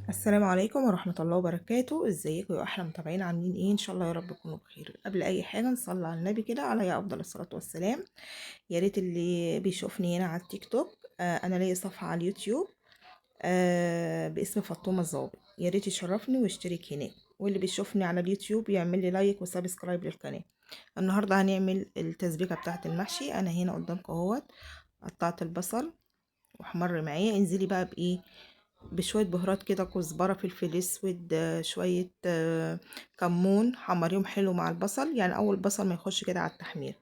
السلام عليكم ورحمة الله وبركاته. ازيكم يا احلى متابعين؟ عاملين ايه؟ ان شاء الله يا رب تكونوا بخير. قبل اي حاجة نصلي على النبي كده عليه افضل الصلاة والسلام. يا ريت اللي بيشوفني هنا على التيك توك، انا ليا صفحة على اليوتيوب باسم فاطمة الظابط، يا ريت يشرفني ويشترك هناك. واللي بيشوفني على اليوتيوب يعمل لي لايك وسبسكرايب للقناة. النهاردة هنعمل التسبيكة بتاعة المحشي. انا هنا قدامكم اهوت قطعت البصل واحمر معايا. انزلي بقى بايه؟ بشوية بهارات كده، كزبرة، فلفل اسود، شوية كمون، حمريهم حلو مع البصل. يعني اول بصل ما يخش كده على التحمير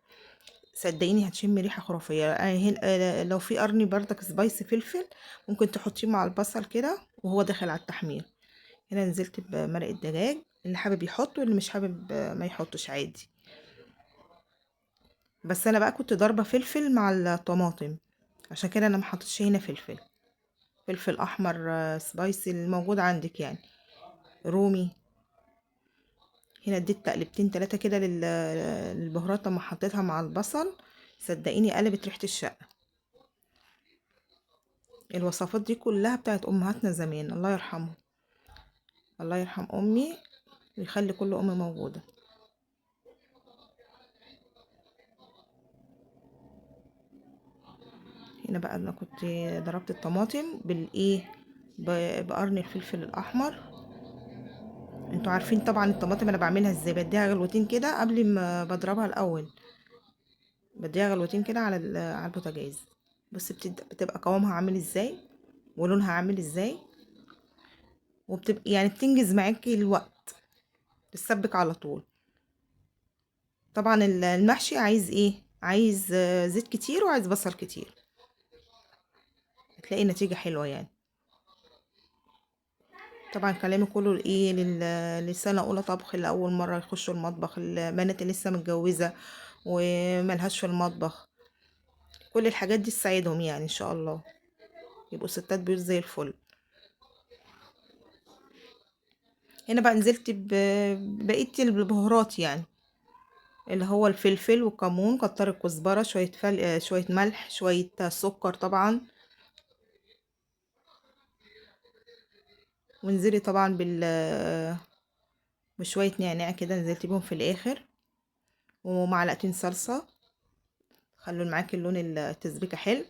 صدقيني هتشم ريحة خرافية. لو في قرن بردك سبايسي فلفل ممكن تحطيه مع البصل كده وهو داخل على التحمير. هنا نزلت بمرق الدجاج، اللي حابب يحط واللي مش حابب ما يحطش عادي. بس انا بقى كنت ضاربة فلفل مع الطماطم، عشان كده انا محطتش هنا فلفل احمر سبايسي الموجود عندك يعني، رومي. هنا اديت تقلبتين تلاتة كده للبهارات لما حطيتها مع البصل، صدقيني قلبت ريحة الشقة. الوصفات دي كلها بتاعت امهاتنا زمان، الله يرحمهم. الله يرحم امي ويخلي كل ام موجودة. هنا بقى انا كنت ضربت الطماطم بالايه، بقرن الفلفل الاحمر. انتوا عارفين طبعا الطماطم انا بعملها ازاي، بديها غلوتين كده قبل ما بضربها الاول، بديها غلوتين كده على البوتاجاز. بس بتبقى قوامها عامل ازاي ولونها عامل ازاي، وبتبقى يعني بتنجز معاكي الوقت، تسبك على طول. طبعا المحشي عايز ايه؟ عايز زيت كتير وعايز بصل كتير، هتلاقي نتيجة حلوة يعني. طبعا كلامي كله ايه لسنة اولى طبخ، اللي اول مرة يخشوا المطبخ، البنات اللي لسه متجوزة وملهاش في المطبخ، كل الحاجات دي تساعدهم يعني ان شاء الله يبقوا ستات بيوت زي الفل. هنا بقى نزلت بقية البهارات يعني، اللي هو الفلفل والكمون، كتر الكزبرة، شوية شوية ملح، شوية سكر طبعا. وانزلي طبعا بشوية نعناع كده، نزلت بيهم في الاخر، ومعلقتين صلصة خلوا معاكي اللون التسبيكة حلو.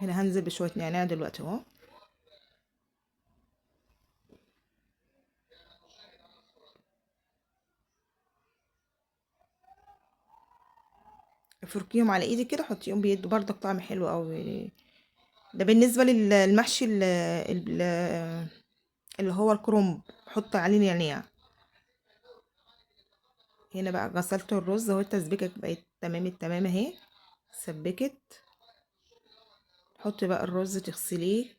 هنا هنزل بشوية نعناع دلوقتي اهو. افركيهم على ايدي كده، حطيهم بيدوا برضك طعم حلو قوي. ده بالنسبة للمحشي اللي هو الكرنب، حط عليه نعناع. هنا بقى غسلت الرز اهو، التسبيكة بقت تمام التمام اهي، سبكت. حطي بقى الرز تغسليه،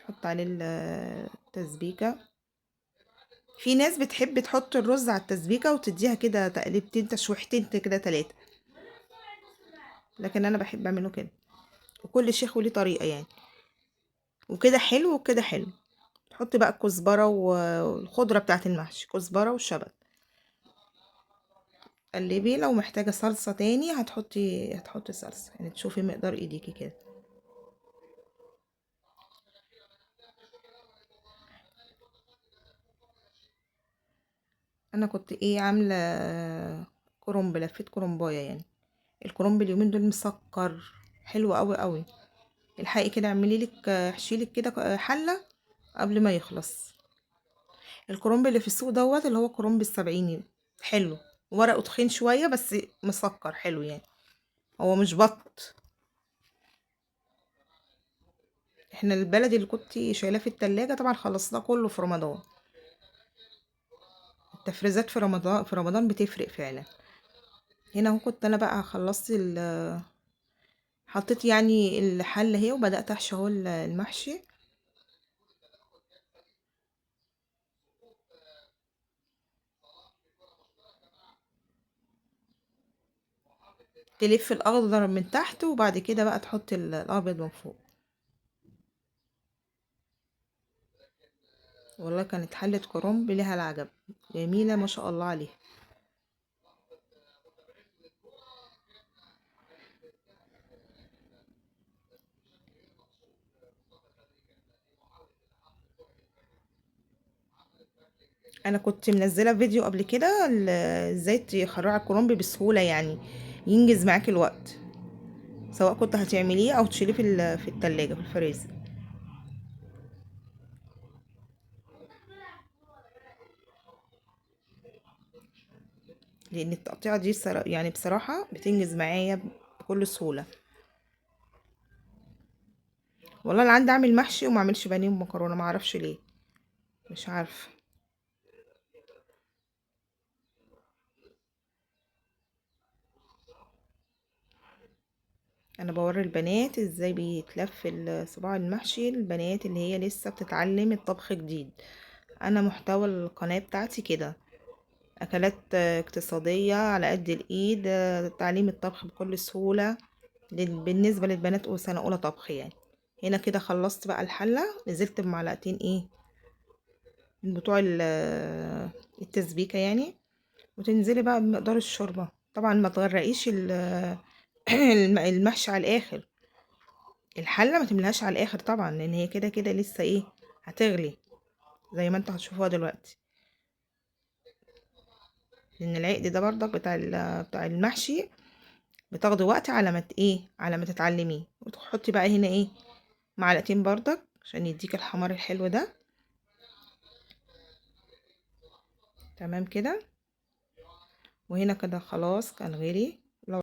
حط عليه التسبيكة. في ناس بتحب تحط الرز على التسبيكة وتديها كده تقليبتين تشويحتين كده تلاتة، لكن انا بحب اعمله كده، وكل شيخ وليه طريقة يعني، وكده حلو وكده حلو. تحطي بقى الكزبرة والخضرة بتاعت المحشي، كزبرة وشبت. قلبي، لو محتاجة صلصة تاني هتحطي صلصة يعني، تشوفي مقدار ايديكي كده. انا كنت ايه عاملة كرنب، لفيت كرنبايه يعني. الكرنب اليومين دول مسكر حلو قوي قوي. الحقي كده اعملي لك احشيلك كده حلة قبل ما يخلص. الكرنب اللي في السوق دوت اللي هو كرنب السبعيني، حلو، ورقه تخين شوية بس مسكر حلو يعني، هو مش بط. احنا البلدي اللي كنت شايلاه في التلاجة طبعا خلصناه كله في رمضان. التفريزات في رمضان بتفرق فعلا. هنا اهو كنت انا بقى خلصت حطيت يعني الحلة اهي، وبدأت احشي اهو المحشي. تلف الاخضر من تحت وبعد كده بقى تحط الابيض من فوق. والله كانت حلة كرنب ليها العجب، جميلة ما شاء الله عليها. انا كنت منزله فيديو قبل كده ازاي تخرعي الكرنب بسهوله، يعني ينجز معاكي الوقت، سواء كنت هتعمليه او تشيليه في التلاجة في الفريزر. لان التقطيعه دي يعني بصراحه بتنجز معايا بكل سهوله. والله انا عندي اعمل محشي وما اعملش بانيه ومكرونه، ما اعرفش ليه، مش عارفه. انا بوري البنات ازاي بيتلف صباع المحشي، البنات اللي هي لسه بتتعلم الطبخ جديد. انا محتوى القناه بتاعتي كده، اكلات اقتصاديه على قد الايد، تعليم الطبخ بكل سهوله بالنسبه للبنات سنه اولى طبخ يعني. هنا كده خلصت بقى الحله، نزلت بمعلقتين ايه من بتوع التسبيكه يعني، وتنزلي بقى بمقدار الشوربه. طبعا ما تغرقيش المحشي على الاخر، الحله ما تملهاش على الاخر طبعا، لان هي كده كده لسه ايه هتغلي زي ما انتوا هتشوفوها دلوقتي. لان العقد ده برضك بتاع المحشي بتاخدي وقت على ما على ما تتعلميه. وتحطي بقى هنا ايه معلقتين برضك عشان يديك الحمار الحلو ده. تمام كده. وهنا كده خلاص كان غلي،